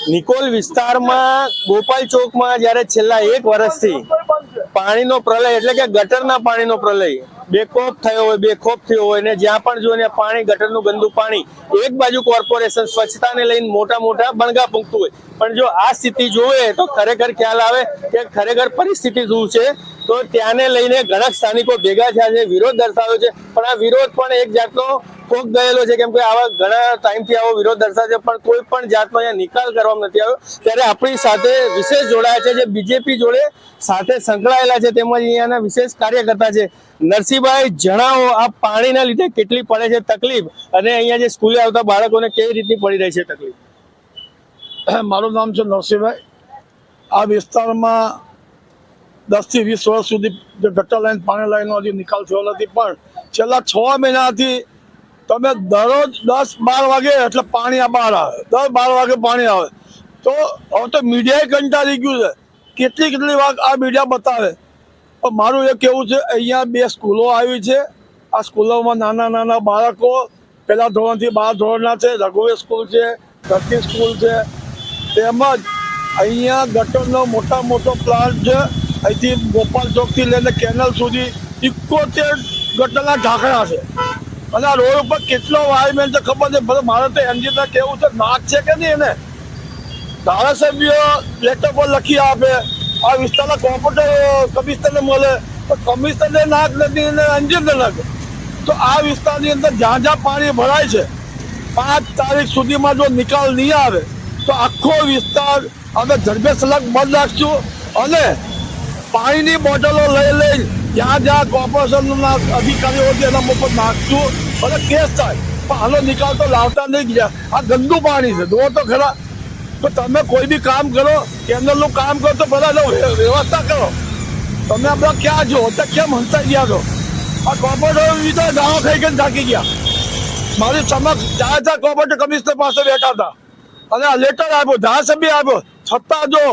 નિકોલ વિસ્તારમાં ગોપાલ ચોકમાં જ્યારે છેલ્લા 1 વર્ષથી પાણીનો પ્રલય એટલે કે ગટરના પાણીનો પ્રલય બેખોફ થયો હોય થયો હોય ને જ્યાં પણ જો પાણી ગટરનું ગંદુ પાણી એક બાજુ કોર્પોરેશન સ્વચ્છતાને લઈને મોટા બણગા ફૂંકતું હોય, પણ જો આ સ્થિતિ જોવે તો ખરેખર ખ્યાલ આવે કે ખરેખર પરિસ્થિતિ શું છે. તો ત્યાંને લઈને ઘણા સ્થાનિકો ભેગા થયા છે, વિરોધ દર્શાવ્યો છે, પણ આ વિરોધ પણ એક જાતનો કોક ગયેલો છે, કેમ કે આવા ઘણા ટાઈમથી આવો વિરોધ દર્શાવે છે પણ કોઈ પણ જાતનો અહીંયા નિકાલ કરવામાં નથી આવ્યો. ત્યારે આપણી સાથે વિશેષ જોડાયા છે જે બીજેપી જોડે સાથે સંકળાયેલા છે, તેમજ અહીંયાના વિશેષ કાર્યકર્તા છે. નરસિંહભાઈ, જણાવો આ પાણીના લીધે કેટલી પડે છે તકલીફ અને અહીંયા જે સ્કૂલે આવતા બાળકોને કેવી રીતની પડી રહી છે તકલીફ? મારું નામ છે નરસિંહભાઈ. આ વિસ્તારમાં 10 થી 20 વર્ષ સુધી જે ગટર લાઈન પાણી લાઈનનો હજી નિકાલ થયો નથી, પણ છેલ્લા 6 મહિનાથી તમે દરરોજ 10-12 વાગે એટલે પાણી આ બહાર આવે, 10-12 વાગે પાણી આવે. તો હવે તો મીડિયાએ કંટાળી ગયું છે, કેટલી વાર આ મીડિયા બતાવે. પણ મારું એ કહેવું છે, અહીંયા 2 સ્કૂલો આવી છે. આ સ્કૂલોમાં નાના બાળકો પહેલા ધોરણથી 12 ધોરણના છે, રઘુવીર સ્કૂલ છે, ધરતી સ્કૂલ છે. તેમજ અહીંયા ગટરનો મોટો પ્લાન્ટ છે. અહીંથી ગોપાલ ચોકથી લઈને કેનલ સુધી 71 ગટરના ઢાંકણા છે. અને આ રોડ ઉપર કેટલો વાયરમેન છે ખબર છે. મારે તો એન્જિનને કેવું છે, નાક છે કે નહીં એને ધારાસભ્ય લેટર પર લખી આપે, આ વિસ્તારના કોર્પોરેટર કમિશનરને મળે, તો કમિશનરને નાક નથી અને એન્જિનને નાખે. તો આ વિસ્તારની અંદર જ્યાં પાણી ભરાય છે 5 તારીખ સુધીમાં જો નિકાલ નહીં આવે તો આખો વિસ્તાર અમે ધર્મેશલક બંધ રાખશું અને પાણીની બોટલો લઈ જ્યાં કોર્પોરેશનના અધિકારીઓ છે એના ઉપર નાખશું અને કેસ થાય. પણ આનો નિકાલ તો લાવતા નહીં ગયા. આ ગંદુ પાણી છે, દો તો ખરા. તો તમે કોઈ બી કામ કરો, કેન્દ્રનું કામ કરો તો બધા વ્યવસ્થા કરો. તમે આપણા ક્યાં છો તો કેમ હંસાઈ ગયા છો? આ કોર્પોરેટર વિચાર ગાળો ખાઈ થાકી ગયા. મારી સમક્ષ 4 કોર્પોરેટર કમિશનર પાસે બેઠા હતા અને આ લેટર આપ્યો, ધારાસભ્ય આપ્યો, છતાં જો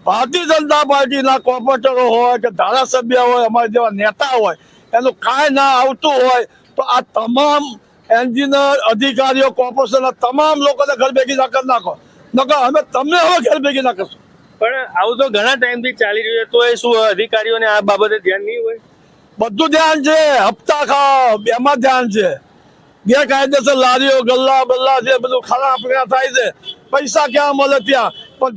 ભારતીય જનતા પાર્ટીના કોર્પોરેટરો હોય કે ધારાસભ્ય હોય, અમારા જેવા નેતા હોય, એનું કાંઈ ના આવતું હોય તો આ તમામ એન્જિનિયર અધિકારીઓ કોર્પોરેશનના તમામ લોકોને ઘર ભેગી ના કરી નાખો. નકર અમે તમને હવે ઘર ભેગી ના કરશું. પણ આવું તો ઘણા ટાઈમથી ચાલી રહ્યું છે, તો એ શું અધિકારીઓને આ બાબતે ધ્યાન નહીં હોય? બધું ધ્યાન છે, હપ્તા ખાવ એમાં ધ્યાન છે, ગેરકાયદેસર લારીઓ ગલ્લા બલ્લા છે બધું ખરા પીણા થાય છે, પૈસા ક્યાં મળે ત્યાં. પણ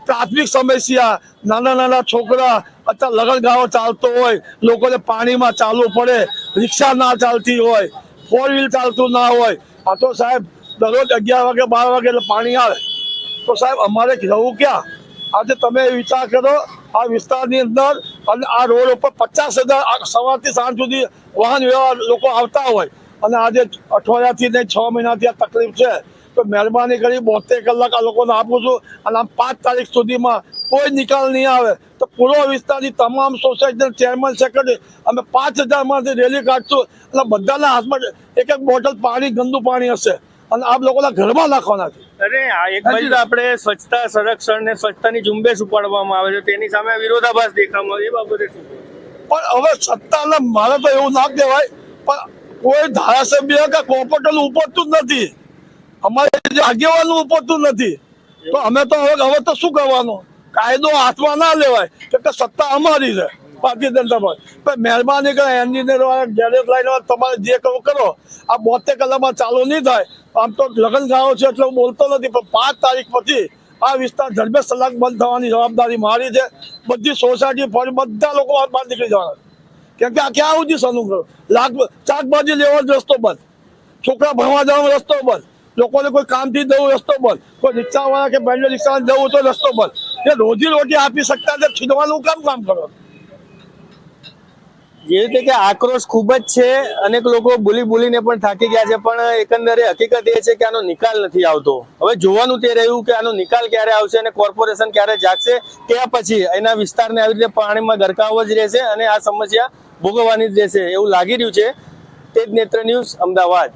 પ્રાથમિક સમસ્યા, નાના છોકરા અત્યારે લગનગાળો ચાલતો હોય, લોકોને પાણીમાં ચાલવું પડે, રિક્ષા ના ચાલતી હોય, 4 વ્હીલ ચાલતું ના હોય. આ તો સાહેબ દરરોજ 11 વાગે 12 વાગે એટલે પાણી આવે તો સાહેબ અમારે રહેવું ક્યાં? આજે તમે વિચાર કરો, આ વિસ્તારની અંદર અને આ રોડ ઉપર 50,000 સવારથી સાંજ સુધી વાહન વ્યવહાર લોકો આવતા હોય અને આજે અઠવાડિયાથી નહીં 6 મહિનાથી આ તકલીફ છે. તો મહેરબાની કરી 72 કલાક આ લોકોને આપું છું અને આમ 5 તારીખ સુધીમાં કોઈ નિકાલ નહીં આવે તો પૂર્વ વિસ્તારની તમામ સોસાયટીના ચેરમેન સેક્રેટરી અમે 5,000માંથી રેલી કાઢશું અને બધાના હાથમાં એક બોટલ પાણી, ગંદુ પાણી હશે અને આપ લોકોના ઘરમાં નાખવાના છે. અરે આ એક બાજુ તો આપણે સ્વચ્છતા સંરક્ષણ ને સ્વચ્છતાની ઝુંબેશ ઉપાડવામાં આવે છે, તેની સામે વિરોધાભાસ દેખાવામાં આવે, એ બાબતે શું? પણ હવે સત્તાના મારે તો એવું ના કહેવાય, પણ કોઈ ધારાસભ્ય કે કોર્પોરેટર ઉપડતું જ નથી, અમારે જે આગેવાનું ઉપડતું નથી. તો અમે તો હવે તો શું કરવાનું? કાયદો હાથમાં ના લેવાય કે સત્તા અમારી છે ભારતીય જનતા પાર્ટી. પણ મહેરબાની કરે એન્જિનિયર વાળા, ગેરેજ લાઈન વાળા, તમારે જે કરો. આ 72 કલાકમાં ચાલુ નહીં થાય. આમ તો લગ્ન ગાળો છે એટલે હું બોલતો નથી, પણ 5 તારીખ પછી આ વિસ્તાર ધર્મેશલક બંધ થવાની જવાબદારી મારી છે. બધી સોસાયટી ફરી બધા લોકો બહાર નીકળી જવાના, કેમ કે આ ક્યાં સુધી સનું કરો? શાકભાજી લેવાનો રસ્તો બંધ, છોકરા ભણવા જવાનો રસ્તો બંધ, લોકોને કોઈ કામથી જવું રસ્તો બંધ, કોઈ રિક્ષાવાળા કે બેન્ડર રિક્ષાવાળા જવું તો રસ્તો બંધ. એ રોજી રોટી આપી શકતા છે, છીનવાનું કામ કરો. જે રીતે કે આક્રોશ ખૂબ જ છે, અનેક લોકો બોલીને પણ થાકી ગયા છે, પણ એકંદરે હકીકત એ છે કે આનો નિકાલ નથી આવતો. હવે જોવાનું તે રહ્યું કે આનો નિકાલ ક્યારે આવશે અને કોર્પોરેશન ક્યારે જાગશે, કે પછી એના વિસ્તારને આવી રીતે પાણીમાં ગરકાવ જ રહેશે અને આ સમસ્યા ભોગવવાની જ રહેશે એવું લાગી રહ્યું છે. તેજ નેત્ર ન્યૂઝ, અમદાવાદ.